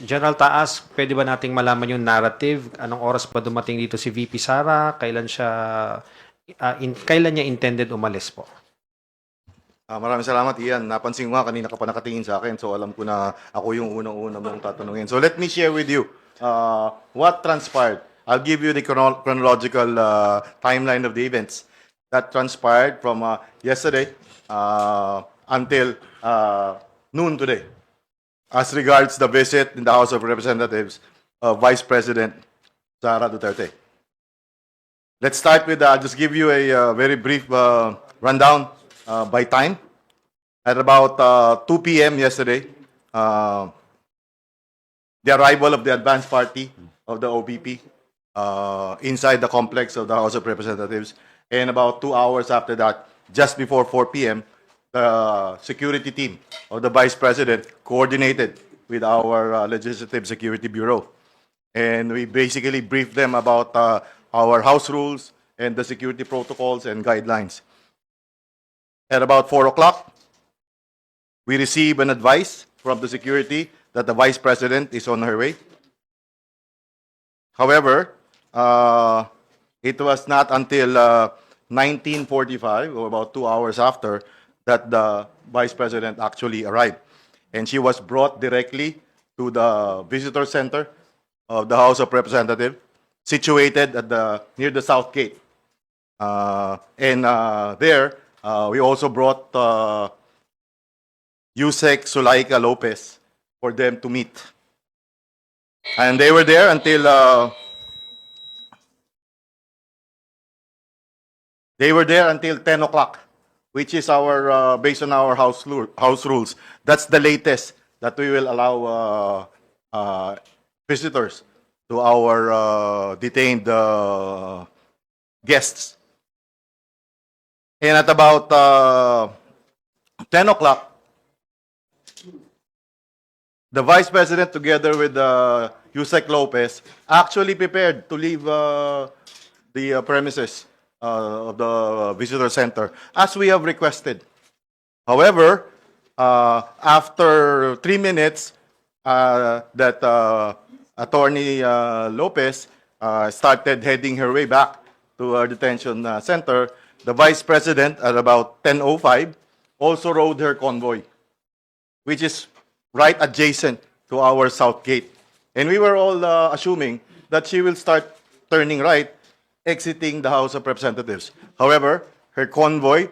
General Taas, pwede ba nating malaman yung narrative? Anong oras ba dumating dito si VP Sara? Kailan niya intended umalis po? Maraming salamat, Ian. Napansin ko nga, kanina ka pa nakatingin sa akin, so alam ko na ako yung unang-una mong tatanungin. So let me share with you what transpired. I'll give you the chronological timeline of the events that transpired from yesterday until noon today. As regards the visit in the House of Representatives of Vice President Sara Duterte. Let's start with, I'll just give you a very brief rundown by time. At about 2 p.m. yesterday, the arrival of the advance party of the OPP inside the complex of the House of Representatives. And about 2 hours after that, just before 4 p.m., the security team of the Vice President coordinated with our Legislative Security Bureau. And we basically briefed them about our House rules and the security protocols and guidelines. At about 4 o'clock, we received an advice from the security that the Vice President is on her way. However, it was not until 19:45, or about 2 hours after, that the Vice President actually arrived. And she was brought directly to the visitor center of the House of Representatives, situated at near the South Gate. There, we also brought Yusek Sulaika Lopez for them to meet. And they were there until 10 o'clock, which is our based on our house rules. That's the latest that we will allow visitors to our detained guests. And at about 10 o'clock, the Vice President, together with Yusek Lopez, actually prepared to leave the premises of the visitor center, as we have requested. However, after 3 minutes, that Attorney Lopez started heading her way back to our detention center, the Vice President, at about 10:05, also rode her convoy, which is right adjacent to our South Gate. And we were all assuming that she will start turning right, exiting the House of Representatives. However, her convoy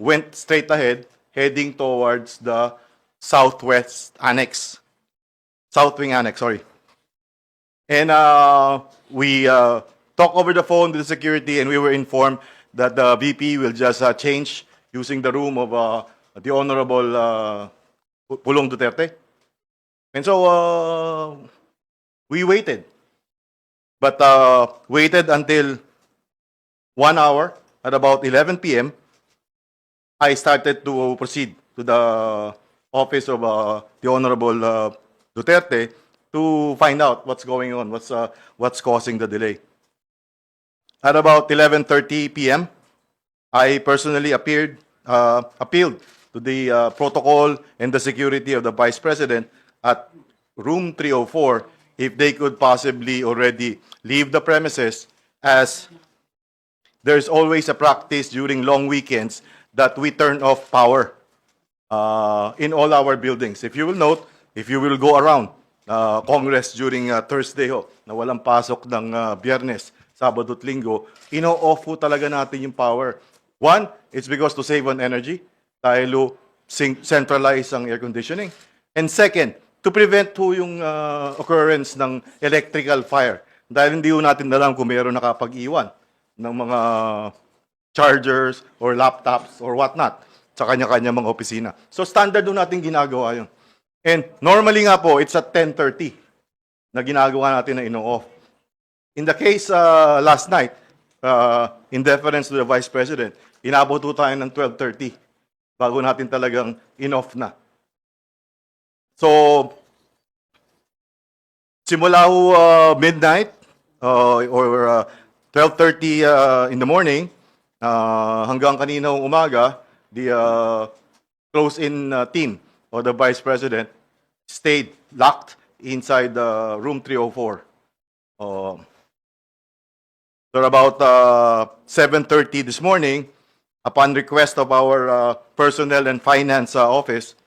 went straight ahead, heading towards the South Wing Annex, sorry. And we talked over the phone with the security, and we were informed that the VP will just change using the room of the Honorable Pulong Duterte. And so we waited. But waited until 1 hour. At about 11 p.m., I started to proceed to the office of the Honorable Duterte to find out what's going on, what's causing the delay. At about 11:30 p.m., I personally appealed to the protocol and the security of the Vice President at room 304 if they could possibly already leave the premises, as there's always a practice during long weekends that we turn off power in all our buildings. If you will note, if you will go around Congress during Thursday na walang pasok ng Biyernes, Sabado at Linggo, ino-off po talaga natin yung power. One, it's because to save on energy, dahil centralize ang air conditioning. And second, to prevent po yung occurrence ng electrical fire. Dahil hindi po natin alam kung mayroon nakapag-iwan ng mga chargers or laptops or whatnot sa kanya-kanya mga opisina. So standard doon natin ginagawa yun. And normally nga po, it's at 10:30 na ginagawa natin na ino-off. In the case last night, in deference to the Vice President, inabot po tayo ng 12:30 bago natin talagang in-off na. So, simula ho midnight or 12:30 in the morning hanggang kanina umaga, the close-in team or the Vice President stayed locked inside room 304. So about 7:30 this morning, upon request of our personnel and finance office,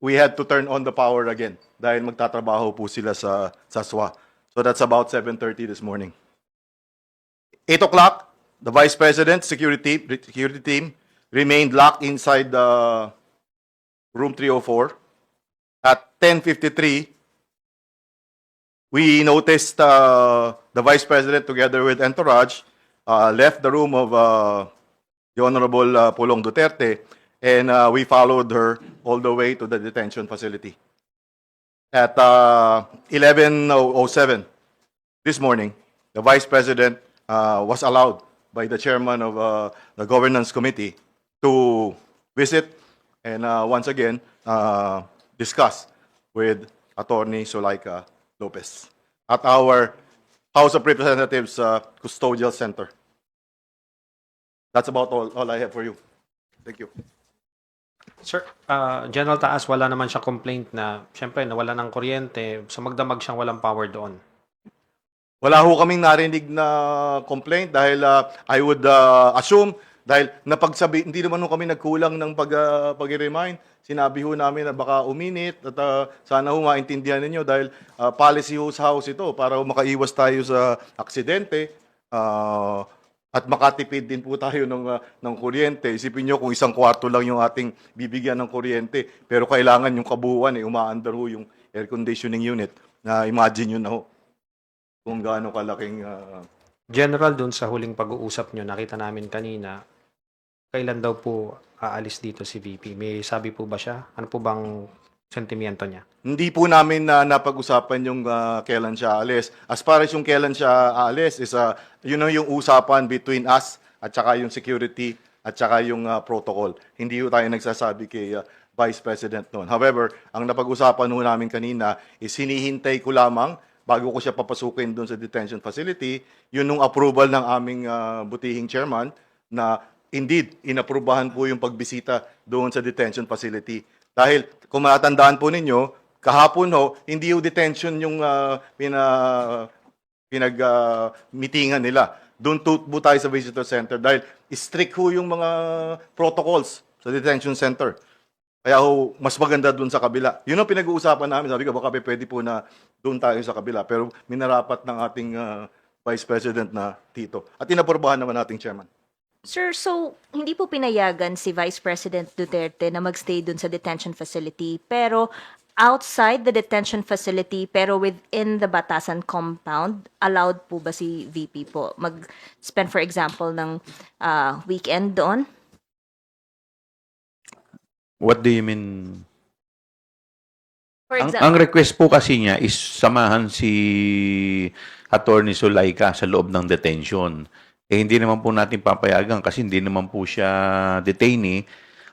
we had to turn on the power again dahil magtatrabaho po sila sa SWA. So that's about 7:30 this morning. 8 o'clock, the Vice President, security team remained locked inside the room 304. At 10:53, we noticed the Vice President together with entourage left the room of the Honorable Pulong Duterte, and we followed her all the way to the detention facility. At 11:07 this morning, the Vice President was allowed by the chairman of the Governance Committee to visit and once again discuss with Attorney Zulaika Lopez at our House of Representatives Custodial Center. That's about all I have for you. Thank you. Sir, General Taas, wala naman siyang complaint na, syempre, nawala ng kuryente, so magdamag siyang walang power doon. Wala ho kaming narinig na complaint dahil I would assume dahil hindi naman ho kami nagkulang ng pag-remind. Sinabi ho namin na baka uminit at sana ho maintindihan ninyo dahil policy ho sa house ito para makaiwas tayo sa aksidente at makatipid din po tayo ng kuryente. Isipin nyo kung isang kwarto lang yung ating bibigyan ng kuryente pero kailangan yung kabuuan umaandar ho yung air conditioning unit. Na imagine nyo na ho kung gaano kalaking General, dun sa huling pag-uusap nyo, nakita namin kanina, kailan daw po aalis dito si VP? May sabi po ba siya? Ano po bang sentimiento niya? Hindi po namin napag-usapan yung kailan siya aalis. As far as yung kailan siya aalis is yun ang yung usapan between us at saka yung security at saka yung protocol. Hindi po tayo nagsasabi kay Vice President noon. However, ang napag-usapan po namin kanina is hinihintay ko lamang bago ko siya papasukin doon sa detention facility, yun nung approval ng aming butihing chairman na indeed, inaprubahan po yung pagbisita doon sa detention facility. Dahil kung matandaan po ninyo, kahapon ho, hindi yung detention yung pinag-meetingan nila. Doon po tayo sa visitor center dahil strict ho yung mga protocols sa detention center. Kaya ho, mas maganda doon sa kabila. Yun ang pinag-uusapan namin. Sabi ko, baka pwede po na doon tayo sa kabila. Pero minarapat ng ating Vice President na Tito. At inaprubahan naman nating chairman. Sir, so hindi po pinayagan si Vice President Duterte na magstay dun sa detention facility, pero outside the detention facility, pero within the Batasan compound, allowed po ba si VP po mag-spend, for example, ng weekend doon? What do you mean? For Ang example, request po kasi niya is samahan si Attorney Zulaika sa loob ng detention. Hindi naman po natin papayagan kasi hindi naman po siya detainee.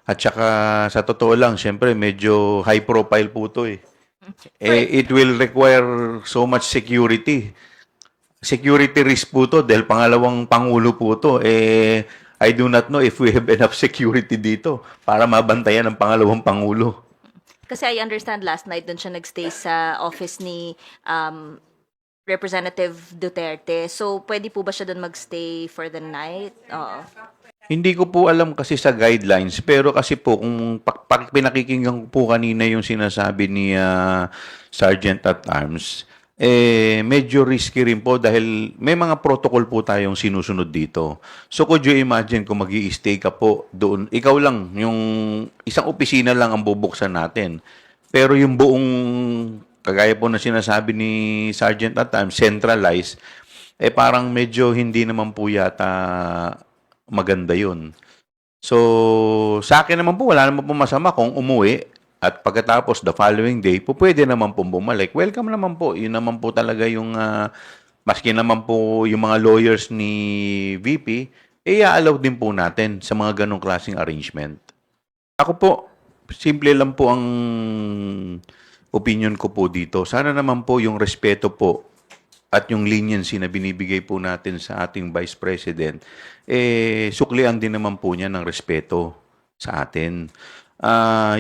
At saka sa totoo lang, syempre medyo high profile po to eh. It will require so much security. Security risk po to dahil pangalawang pangulo po to. I do not know if we have enough security dito para mabantayan ang pangalawang pangulo. kasi I understand last night dun siya nagstay sa office ni Representative Duterte. So, pwede po ba siya dun magstay for the night? Oo. Hindi ko po alam kasi sa guidelines, pero kasi po kung pinakikinggan ko po kanina yung sinasabi ni Sergeant at Arms, medyo risky rin po dahil may mga protocol po tayong sinusunod dito. So could you imagine kung mag-i-stay ka po doon, ikaw lang, yung isang opisina lang ang bubuksan natin. Pero yung buong, kagaya po na sinasabi ni Sergeant at Arms, centralized, parang medyo hindi naman po yata maganda yun. So, sa akin naman po, wala naman po masama kung umuwi at pagkatapos the following day, po pwede naman po bumalik. Welcome naman po. Yun naman po talaga yung, maski naman po yung mga lawyers ni VP, i-allow din po natin sa mga ganong klaseng arrangement. Ako po, simple lang po ang opinion ko po dito. Sana naman po yung respeto po at yung leniency na binibigay po natin sa ating Vice President, suklian din naman po niya ng respeto sa atin.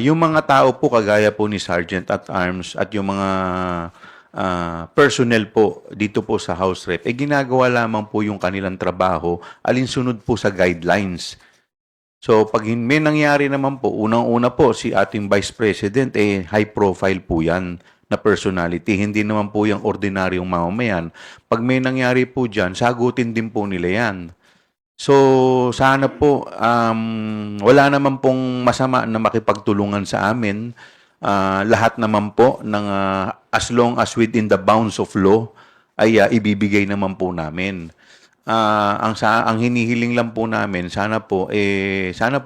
yung mga tao po kagaya po ni Sergeant at Arms at yung mga personnel po dito po sa House Rep, ginagawa lamang po yung kanilang trabaho alinsunod po sa guidelines. So, pag may nangyari naman po, unang-una po, si ating Vice President, high profile po yan na personality. Hindi naman po yung ordinaryong mamamayan. Pag may nangyari po dyan, sagutin din po nila yan. So, sana po, wala naman pong masama na makipagtulungan sa amin. Lahat naman po, as long as within the bounds of law, ay ibibigay naman po namin. Ang hinihiling lang po namin, sana po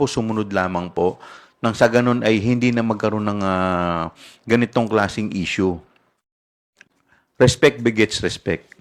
sumunod lamang po nang sa ganun ay hindi na magkaroon ng ganitong klaseng issue. Respect begets respect.